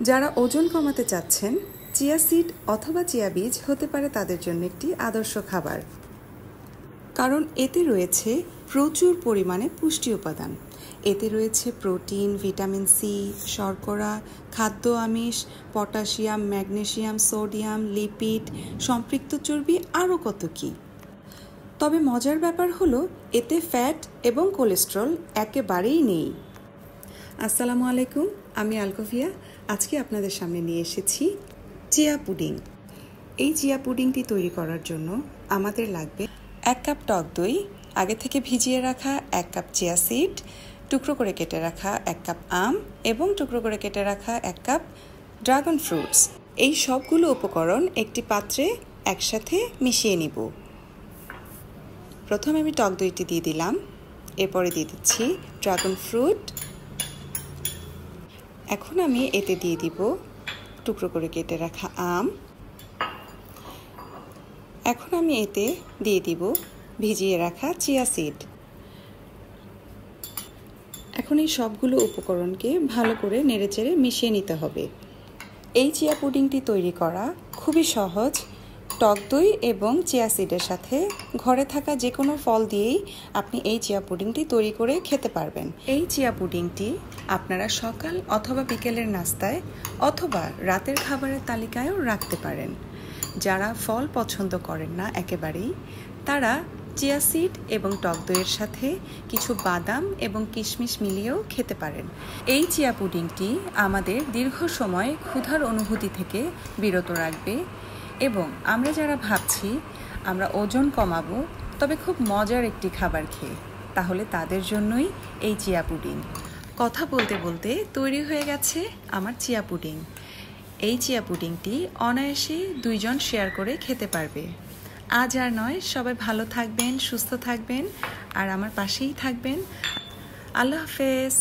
যারা ওজন কমাতে চাচ্ছেন, চিয়া সিড অথবা চিয়া বীজ হতে পারে তাদের জন্য একটি আদর্শ খাবার, কারণ এতে রয়েছে প্রচুর পরিমাণে পুষ্টি উপাদান। এতে রয়েছে প্রোটিন, ভিটামিন সি, শর্করা, খাদ্য আমিষ, পটাশিয়াম, ম্যাগনেসিয়াম, সোডিয়াম, লিপিড, সম্পৃক্ত চর্বি, আরও কত কী। তবে মজার ব্যাপার হলো এতে ফ্যাট এবং কোলেস্ট্রল একেবারেই নেই। আসসালামু আলাইকুম, আমি আলকোফিয়া। আজকে আপনাদের সামনে নিয়ে এসেছি চিয়া পুডিং। এই চিয়া পুডিংটি তৈরি করার জন্য আমাদের লাগবে 1 কাপ টক দই, আগে থেকে ভিজিয়ে রাখা 1 কাপ চিয়া সিড, টুকরো করে কেটে রাখা 1 কাপ আম এবং টুকরো করে কেটে রাখা 1 কাপ ড্রাগন ফ্রুটস। এই সবগুলো উপকরণ একটি পাত্রে একসাথে মিশিয়ে নিব। প্রথমে আমি টক দইটি দিয়ে দিলাম, এরপরে দিয়ে দিচ্ছি ড্রাগন ফ্রুট। এখন আমি এতে দিয়ে দিব টুকরো করে কেটে রাখা আম। এখন আমি এতে দিয়ে দিব ভিজিয়ে রাখা চিয়া সিড। এখন এই সবগুলো উপকরণকে ভালো করে নেড়েচেড়ে মিশিয়ে নিতে হবে। এই চিয়া পুডিংটি তৈরি করা খুবই সহজ। টক দই এবং চিয়া সিডের সাথে ঘরে থাকা যে কোনো ফল দিয়েই আপনি এই চিয়া পুডিংটি তৈরি করে খেতে পারবেন। এই চিয়া পুডিংটি আপনারা সকাল অথবা বিকেলের নাস্তায় অথবা রাতের খাবারের তালিকায়ও রাখতে পারেন। যারা ফল পছন্দ করেন না একেবারেই, তারা চিয়া সিড এবং টক দইয়ের সাথে কিছু বাদাম এবং কিশমিশ মিলিয়েও খেতে পারেন। এই চিয়া পুডিংটি আমাদের দীর্ঘ সময় ক্ষুধার অনুভূতি থেকে বিরত রাখবে এবং আমরা যারা ভাবছি আমরা ওজন কমাবো তবে খুব মজার একটি খাবার খেয়ে, তাহলে তাদের জন্যই এই চিয়া পুডিং। কথা বলতে বলতে তৈরি হয়ে গেছে আমার চিয়া পুডিং। এই চিয়া পুডিংটি অনায়াসে 2 জন শেয়ার করে খেতে পারবে। আজ আর নয়, সবাই ভালো থাকবেন, সুস্থ থাকবেন আর আমার পাশেই থাকবেন। আল্লাহ হাফেজ।